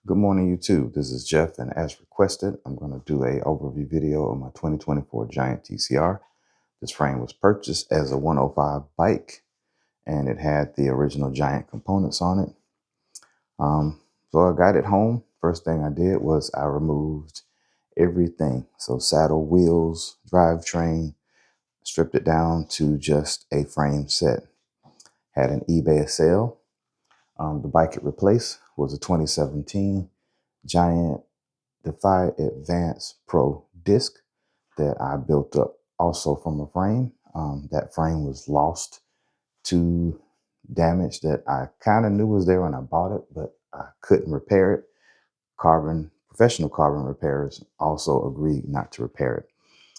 Good morning, YouTube. This is Jeff, and as requested, I'm going to do a overview video of my 2024 Giant TCR. This frame was purchased as a 105 bike, and it had the original Giant components on it. So I got it home. First thing I did was I removed everything. So saddle, wheels, drivetrain, stripped it down to just a frame set. Had an eBay sale. The bike it replaced was a 2017 Giant Defy Advance Pro disc that I built up also from a frame. That frame was lost to damage that I kind of knew was there when I bought it, but I couldn't repair it. Professional carbon repairers also agreed not to repair it.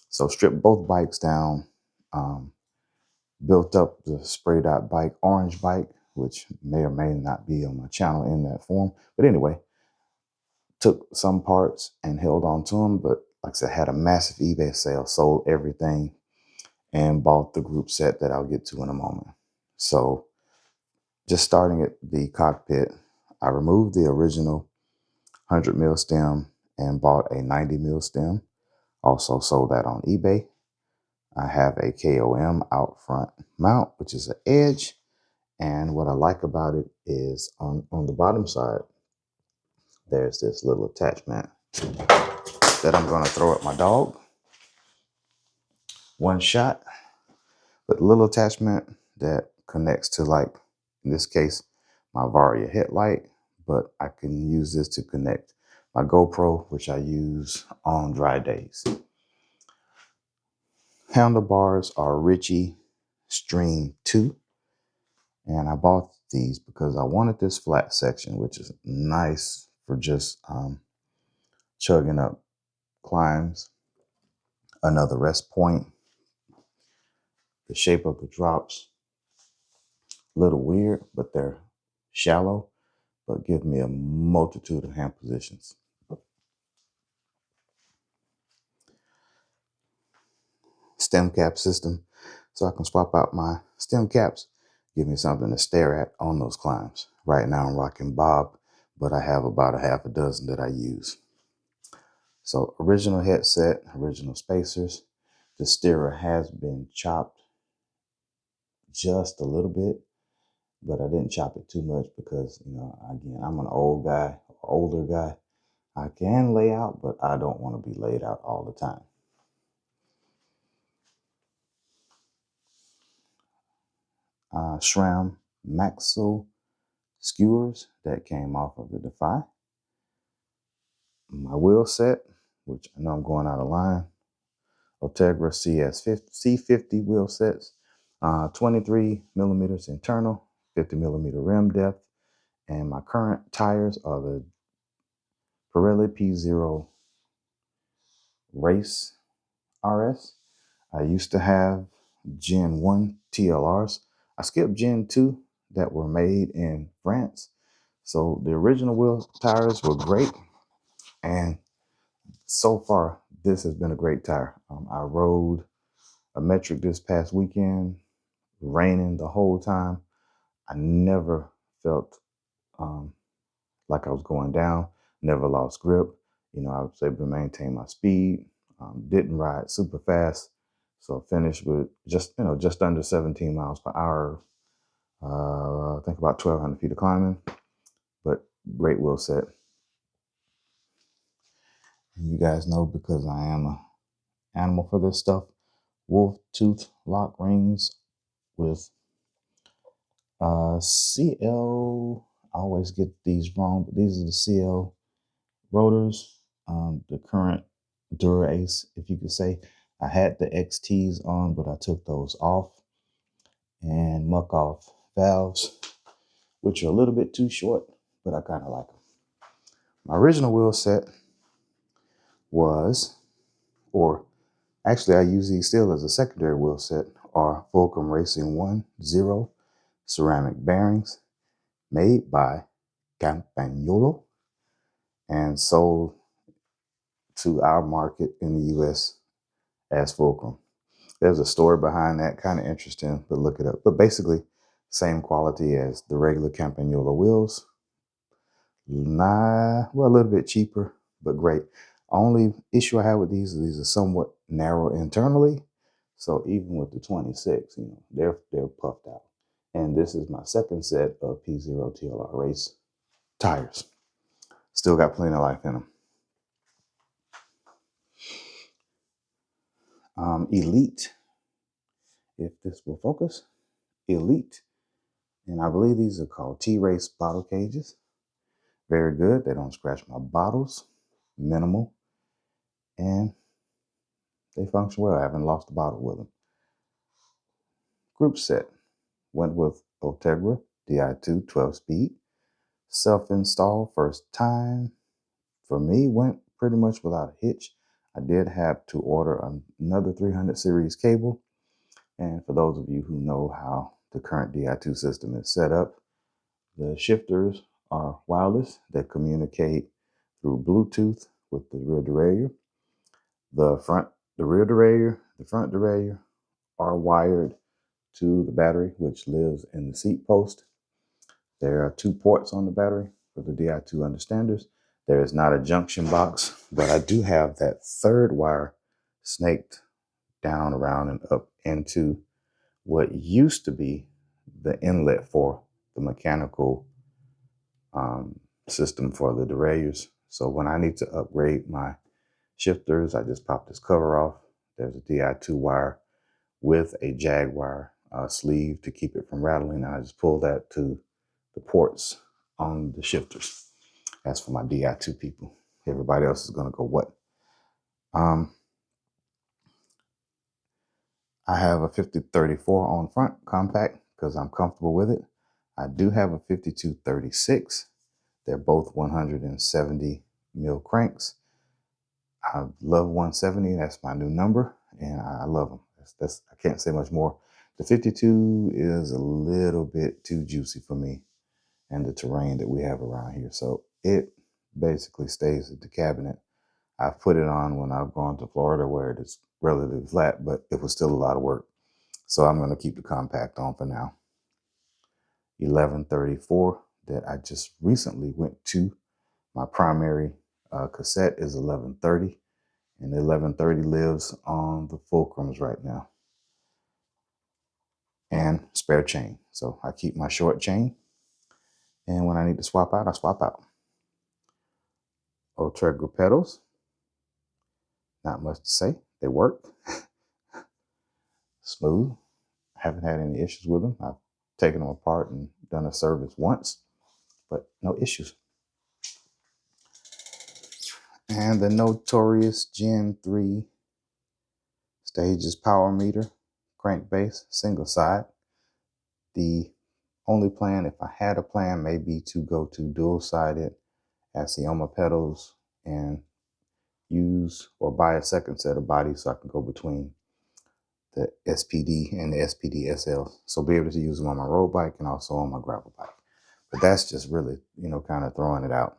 So stripped both bikes down, um, built up the sprayed out bike, orange bike, which may or may not be on my channel in that form. But anyway, took some parts and held on to them, but like I said, had a massive eBay sale, sold everything, and bought the group set that I'll get to in a moment. So just starting at the cockpit, I removed the original 100 mil stem and bought a 90 mil stem. Also sold that on eBay. I have a KOM out front mount, which is an edge. And what I like about it is on the bottom side, there's this little attachment that I'm going to throw at my dog. One shot, but little attachment that connects to, like, in this case, my Varia headlight, but I can use this to connect my GoPro, which I use on dry days. Handlebars are Ritchie Stream 2, and I bought these because I wanted this flat section, which is nice for just chugging up climbs. Another rest point. The shape of the drops, a little weird, but they're shallow, but give me a multitude of hand positions. Stem cap system, so I can swap out my stem caps, give me something to stare at on those climbs. Right now I'm rocking Bob, but I have about a half a dozen that I use. So original headset, original spacers. The steerer has been chopped just a little bit, but I didn't chop it too much because, again, I'm an older guy. I can lay out, but I don't want to be laid out all the time. SRAM Maxo skewers that came off of the Defy. My wheel set, which I know I'm going out of line. Ultegra C50 wheel sets. 23 millimeters internal, 50 millimeter rim depth. And my current tires are the Pirelli P0 Race RS. I used to have Gen 1 TLRs. I skipped Gen 2 that were made in France. So the original wheel tires were great. And so far, this has been a great tire. I rode a metric this past weekend, raining the whole time. I never felt like I was going down, never lost grip. I was able to maintain my speed, didn't ride super fast. So finished with just under 17 miles per hour. I think about 1,200 feet of climbing, but great wheel set. And you guys know, because I am an animal for this stuff, wolf tooth lock rings with CL. I always get these wrong, but these are the CL rotors. The current Dura Ace, if you could say. I had the XTs on, but I took those off. And muck off valves, which are a little bit too short, but I kind of like them. My original wheel set was, or actually I use these still as a secondary wheel set, are Fulcrum Racing 1.0 ceramic bearings made by Campagnolo and sold to our market in the US as Fulcrum. There's a story behind that, kind of interesting, but look it up. But basically, same quality as the regular Campagnolo wheels. Nah, well, a little bit cheaper, but great. Only issue I have with these is these are somewhat narrow internally. So even with the 26, they're puffed out. And this is my second set of P0 TLR race tires. Still got plenty of life in them. Elite, if this will focus, Elite. And I believe these are called T-Race bottle cages. Very good. They don't scratch my bottles. Minimal. And they function well. I haven't lost a bottle with them. Group set. Went with Ultegra Di2 12-speed. Self-install first time. For me, went pretty much without a hitch. I did have to order another 300 series cable. And for those of you who know how the current Di2 system is set up, the shifters are wireless that communicate through Bluetooth with the rear derailleur. The rear derailleur, the front derailleur are wired to the battery, which lives in the seat post. There are 2 ports on the battery for the Di2 understanders. There is not a junction box, but I do have that 3rd wire snaked down, around, and up into what used to be the inlet for the mechanical system for the derailleurs. So when I need to upgrade my shifters, I just pop this cover off. There's a Di2 wire with a Jaguar sleeve to keep it from rattling. And I just pull that to the ports on the shifters. That's for my Di2 people. Everybody else is going to go what? I have a 5034 on front compact because I'm comfortable with it. I do have a 5236. They're both 170 mil cranks. I love 170. That's my new number, and I love them. I can't say much more. The 52 is a little bit too juicy for me and the terrain that we have around here. So it basically stays at the cabinet. I've put it on when I've gone to Florida where it is relatively flat, but it was still a lot of work. So I'm going to keep the compact on for now. 1134 that I just recently went to. My primary cassette is 1130, and the 1130 lives on the fulcrums right now. And spare chain. So I keep my short chain, and when I need to swap out, I swap out. Ultegra pedals. Not much to say. They work. Smooth. Haven't had any issues with them. I've taken them apart and done a service once, but no issues. And the notorious Gen 3 Stages power meter, crankbase, single side. The only plan, if I had a plan, may be to go to dual-sided Asioma pedals and use or buy a second set of bodies so I can go between the SPD and the SPD SL. So be able to use them on my road bike and also on my gravel bike. But that's just really, kind of throwing it out.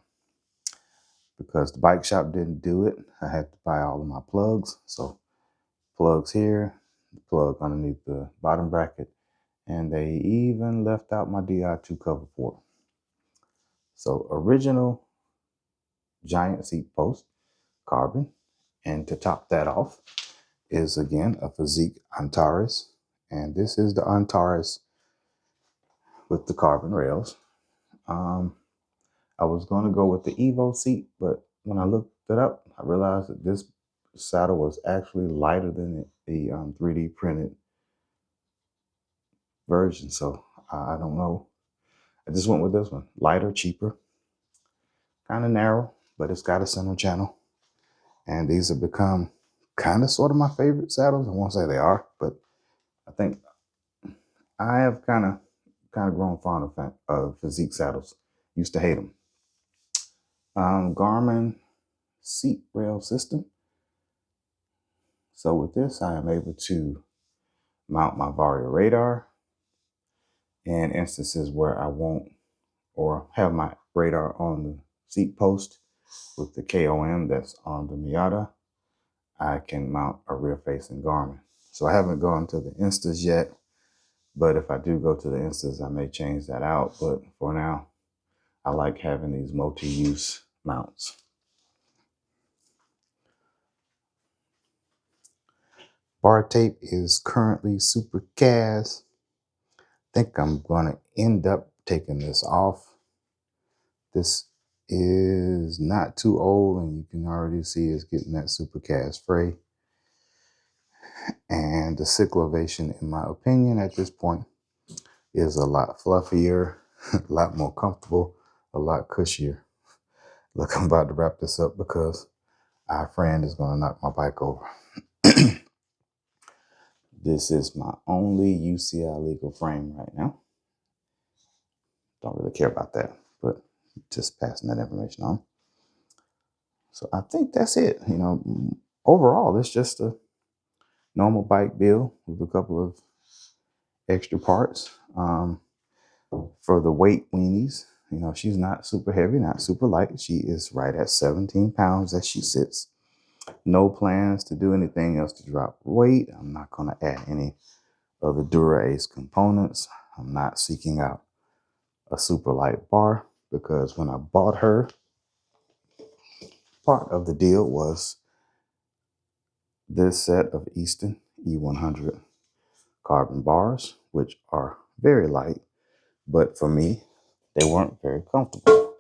Because the bike shop didn't do it, I had to buy all of my plugs. So plugs here, the plug underneath the bottom bracket, and they even left out my Di2 cover port. So original giant seat post, carbon, and to top that off is again a Physique Antares, and this is the Antares with the carbon rails. I was going to go with the Evo seat, but when I looked it up, I realized that this saddle was actually lighter than the 3D printed version. So I don't know. I just went with this one. Lighter, cheaper, kind of narrow, but it's got a center channel. And these have become kind of sort of my favorite saddles. I won't say they are, but I think I have kind of grown fond of Physique saddles. Used to hate them. Garmin seat rail system. So with this, I am able to mount my Vario radar in instances where I won't or have my radar on the seat post with the KOM that's on the Miata. I can mount a rear facing Garmin. So I haven't gone to the Instas yet, but if I do go to the Instas, I may change that out. But for now, I like having these multi-use mounts. Bar tape is currently super cast. I think I'm gonna end up taking this off. This is not too old, and you can already see it's getting that super cast fray. And the cyclovation, in my opinion, at this point is a lot fluffier, a lot more comfortable, a lot cushier. Look, I'm about to wrap this up because our friend is going to knock my bike over. This is my only UCI legal frame right now. Don't really care about that, but just passing that information on. So I think that's it. You know, overall, it's just a normal bike build with a couple of extra parts. For the weight weenies, you know, she's not super heavy, not super light. She is right at 17 pounds as she sits. No plans to do anything else to drop weight. I'm not going to add any other Dura-Ace components. I'm not seeking out a super light bar because when I bought her, part of the deal was this set of Easton E100 carbon bars, which are very light, but for me, they weren't very comfortable.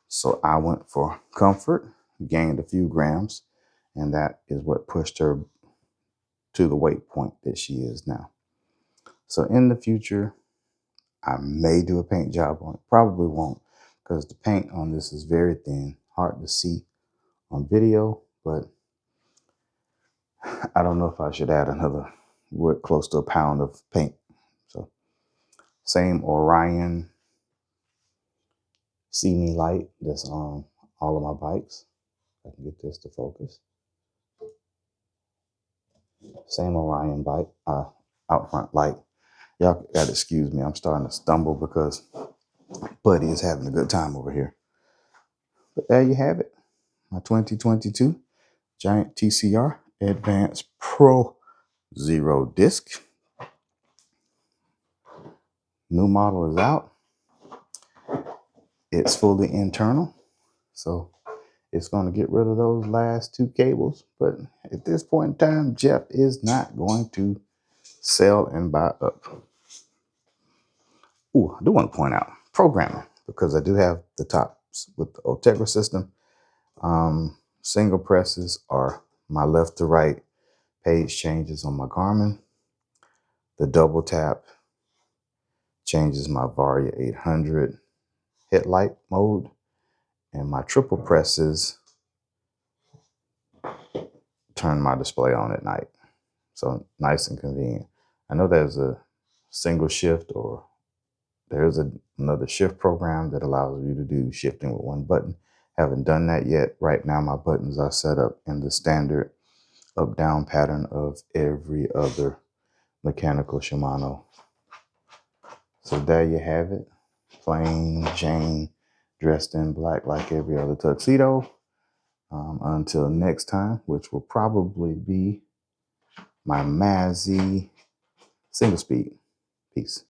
So I went for comfort, gained a few grams, and that is what pushed her to the weight point that she is now. So in the future, I may do a paint job on it. Probably won't, because the paint on this is very thin, hard to see on video, but I don't know if I should add another, what, close to a pound of paint. So same Orion See Me light that's on all of my bikes. If I can get this to focus. Same Orion bike, out front light. Y'all gotta excuse me. I'm starting to stumble because Buddy is having a good time over here. But there you have it. My 2022 Giant TCR Advanced Pro Zero Disc. New model is out. It's fully internal. So it's going to get rid of those last two cables. But at this point in time, Jeff is not going to sell and buy up. Ooh, I do want to point out programming, because I do have the tops with the Ultegra system. Single presses are my left to right page changes on my Garmin. The double tap changes my Varia 800 headlight mode, and my triple presses turn my display on at night. So nice and convenient. I know there's a single shift, or there's another shift program that allows you to do shifting with one button. Haven't done that yet. Right now, my buttons are set up in the standard up-down pattern of every other mechanical Shimano. So there you have it. Plain Jane, dressed in black like every other tuxedo. Until next time, which will probably be my Mazzy single speed. Peace.